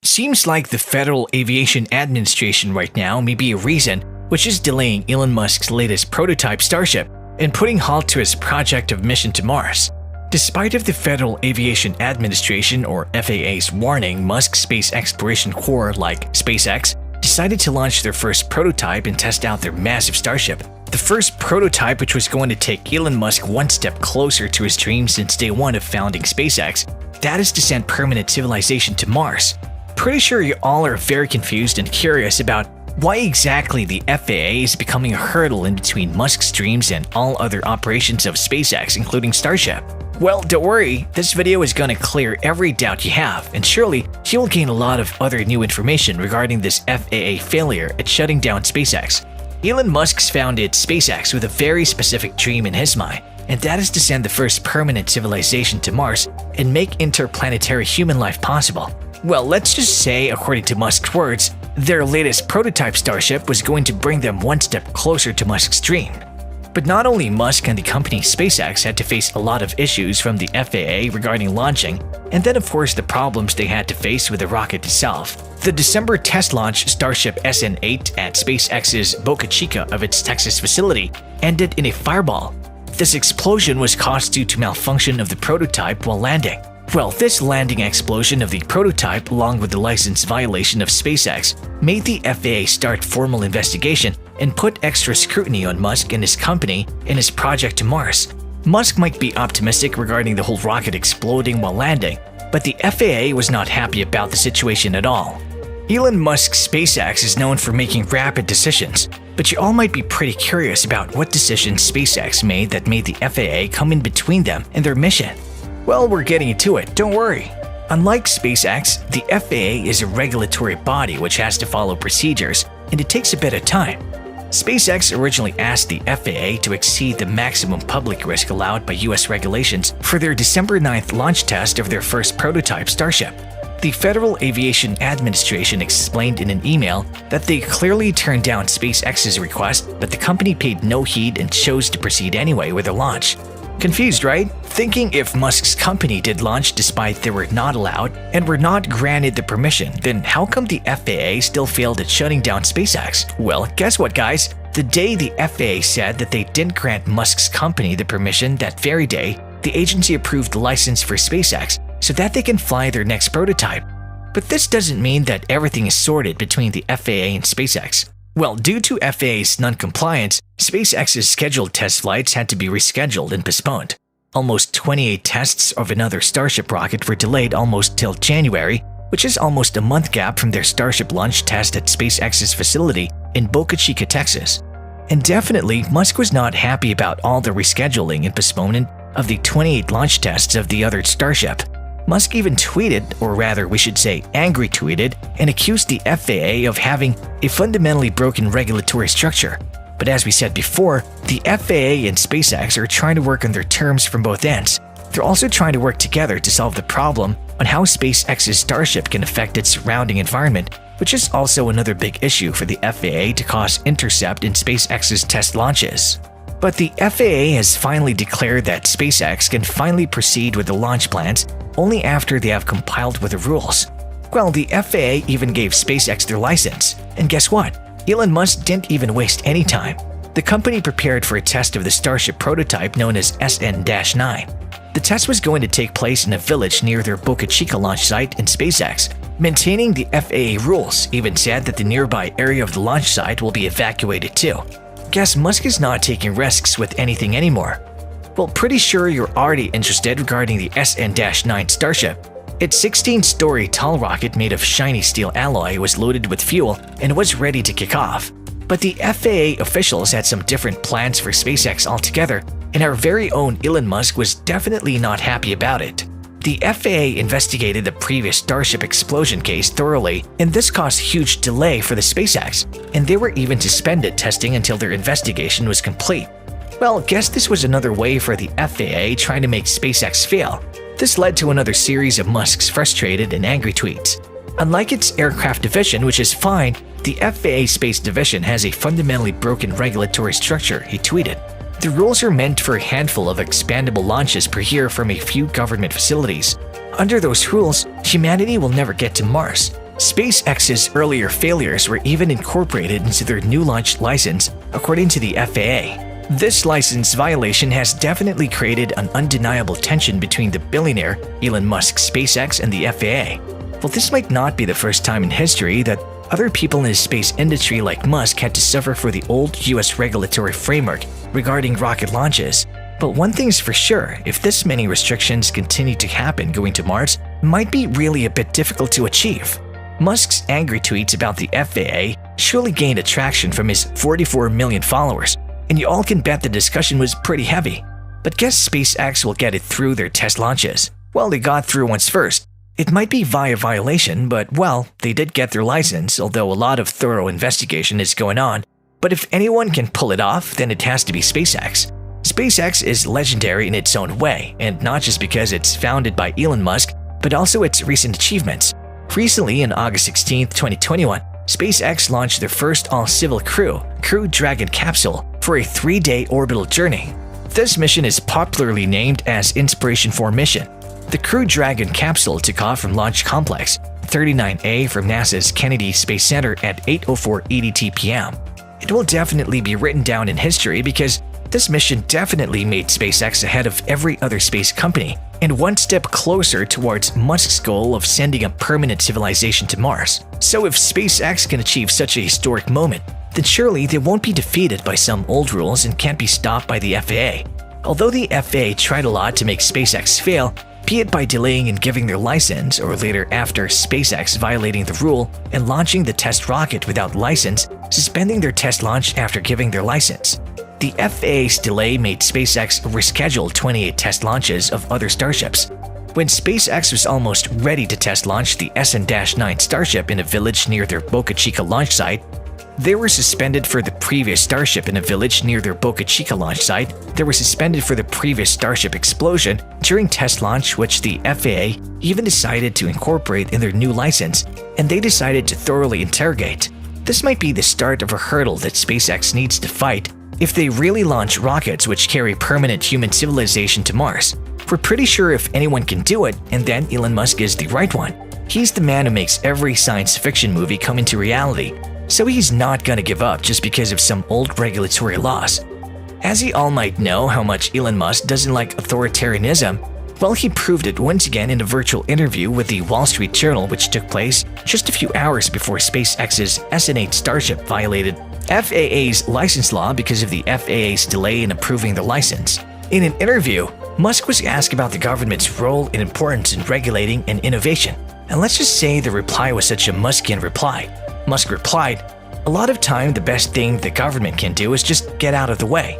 Seems like the Federal Aviation Administration right now may be a reason which is delaying Elon Musk's latest prototype Starship and putting halt to his project of mission to Mars. Despite of the Federal Aviation Administration or FAA's warning, Musk's space exploration corps like SpaceX decided to launch their first prototype and test out their massive Starship. The first prototype, which was going to take Elon Musk one step closer to his dream since day one of founding SpaceX, that is to send permanent civilization to Mars. Pretty sure you all are very confused and curious about why exactly the FAA is becoming a hurdle in between Musk's dreams and all other operations of SpaceX, including Starship. Well, don't worry, this video is going to clear every doubt you have, and surely you will gain a lot of other new information regarding this FAA failure at shutting down SpaceX. Elon Musk's founded SpaceX with a very specific dream in his mind, and that is to send the first permanent civilization to Mars and make interplanetary human life possible. Well, let's just say, according to Musk's words, their latest prototype Starship was going to bring them one step closer to Musk's dream. But not only Musk and the company SpaceX had to face a lot of issues from the FAA regarding launching, and then of course the problems they had to face with the rocket itself. The December test launch Starship SN8 at SpaceX's Boca Chica of its Texas facility ended in a fireball. This explosion was caused due to malfunction of the prototype while landing. Well, this landing explosion of the prototype, along with the license violation of SpaceX, made the FAA start formal investigation and put extra scrutiny on Musk and his company in his project to Mars. Musk might be optimistic regarding the whole rocket exploding while landing, but the FAA was not happy about the situation at all. Elon Musk's SpaceX is known for making rapid decisions, but you all might be pretty curious about what decisions SpaceX made that made the FAA come in between them and their mission. Well, we're getting into it, don't worry. Unlike SpaceX, the FAA is a regulatory body which has to follow procedures, and it takes a bit of time. SpaceX originally asked the FAA to exceed the maximum public risk allowed by US regulations for their December 9th launch test of their first prototype Starship. The Federal Aviation Administration explained in an email that they clearly turned down SpaceX's request, but the company paid no heed and chose to proceed anyway with the launch. Confused, right? Thinking if Musk's company did launch despite they were not allowed and were not granted the permission, then how come the FAA still failed at shutting down SpaceX? Well, guess what, guys? The day the FAA said that they didn't grant Musk's company the permission, that very day, the agency approved the license for SpaceX so that they can fly their next prototype. But this doesn't mean that everything is sorted between the FAA and SpaceX. Well, due to FAA's non-compliance, SpaceX's scheduled test flights had to be rescheduled and postponed. Almost 28 tests of another Starship rocket were delayed almost till January, which is almost a month gap from their Starship launch test at SpaceX's facility in Boca Chica, Texas. And definitely, Musk was not happy about all the rescheduling and postponement of the 28 launch tests of the other Starship. Musk even tweeted, or rather we should say angry tweeted, and accused the FAA of having a fundamentally broken regulatory structure. But as we said before, the FAA and SpaceX are trying to work on their terms from both ends. They're also trying to work together to solve the problem on how SpaceX's Starship can affect its surrounding environment, which is also another big issue for the FAA to cause intercept in SpaceX's test launches. But the FAA has finally declared that SpaceX can finally proceed with the launch plans only after they have complied with the rules. Well, the FAA even gave SpaceX their license. And guess what? Elon Musk didn't even waste any time. The company prepared for a test of the Starship prototype known as SN-9. The test was going to take place in a village near their Boca Chica launch site, and SpaceX, maintaining the FAA rules, even said that the nearby area of the launch site will be evacuated too. Guess Musk is not taking risks with anything anymore. Well, pretty sure you're already interested regarding the SN-9 Starship. Its 16-story tall rocket made of shiny steel alloy was loaded with fuel and was ready to kick off. But the FAA officials had some different plans for SpaceX altogether, and our very own Elon Musk was definitely not happy about it. The FAA investigated the previous Starship explosion case thoroughly, and this caused huge delay for the SpaceX, and they were even suspended testing until their investigation was complete. Well, guess this was another way for the FAA trying to make SpaceX fail. This led to another series of Musk's frustrated and angry tweets. Unlike its aircraft division, which is fine, the FAA Space Division has a fundamentally broken regulatory structure, he tweeted. The rules are meant for a handful of expandable launches per year from a few government facilities. Under those rules, humanity will never get to Mars. SpaceX's earlier failures were even incorporated into their new launch license, according to the FAA. This license violation has definitely created an undeniable tension between the billionaire Elon Musk's SpaceX and the FAA. Well, this might not be the first time in history that other people in the space industry like Musk had to suffer for the old US regulatory framework regarding rocket launches. But one thing's for sure, if this many restrictions continue to happen going to Mars, it might be really a bit difficult to achieve. Musk's angry tweets about the FAA surely gained attraction from his 44 million followers, and you all can bet the discussion was pretty heavy. But guess SpaceX will get it through their test launches. Well, they got through once first. It might be via violation, but well, they did get their license, although a lot of thorough investigation is going on. But if anyone can pull it off, then it has to be SpaceX. SpaceX is legendary in its own way, and not just because it's founded by Elon Musk, but also its recent achievements. Recently, on August 16, 2021, SpaceX launched their first all-civil Crew Dragon capsule for a 3-day orbital journey. This mission is popularly named as Inspiration 4 mission. The Crew Dragon capsule took off from Launch Complex 39A from NASA's Kennedy Space Center at 8:04 EDT p.m. It will definitely be written down in history because this mission definitely made SpaceX ahead of every other space company and one step closer towards Musk's goal of sending a permanent civilization to Mars. So if SpaceX can achieve such a historic moment, then surely they won't be defeated by some old rules and can't be stopped by the FAA. Although the FAA tried a lot to make SpaceX fail, be it by delaying in giving their license or later after SpaceX violating the rule and launching the test rocket without license, suspending their test launch after giving their license. The FAA's delay made SpaceX reschedule 28 test launches of other starships. When SpaceX was almost ready to test launch the SN-9 Starship in a village near their Boca Chica launch site, they were suspended for the previous Starship in a village near their Boca Chica launch site. They were suspended for the previous Starship explosion during test launch, which the FAA even decided to incorporate in their new license, and they decided to thoroughly interrogate. This might be the start of a hurdle that SpaceX needs to fight if they really launch rockets which carry permanent human civilization to Mars. We're pretty sure if anyone can do it, and then Elon Musk is the right one. He's the man who makes every science fiction movie come into reality, so he's not gonna give up just because of some old regulatory laws. As you all might know how much Elon Musk doesn't like authoritarianism, well, he proved it once again in a virtual interview with the Wall Street Journal, which took place just a few hours before SpaceX's SN-8 Starship violated FAA's license law because of the FAA's delay in approving the license. In an interview, Musk was asked about the government's role and importance in regulating and innovation. And let's just say the reply was such a Muskian reply. Musk replied, "A lot of time the best thing the government can do is just get out of the way.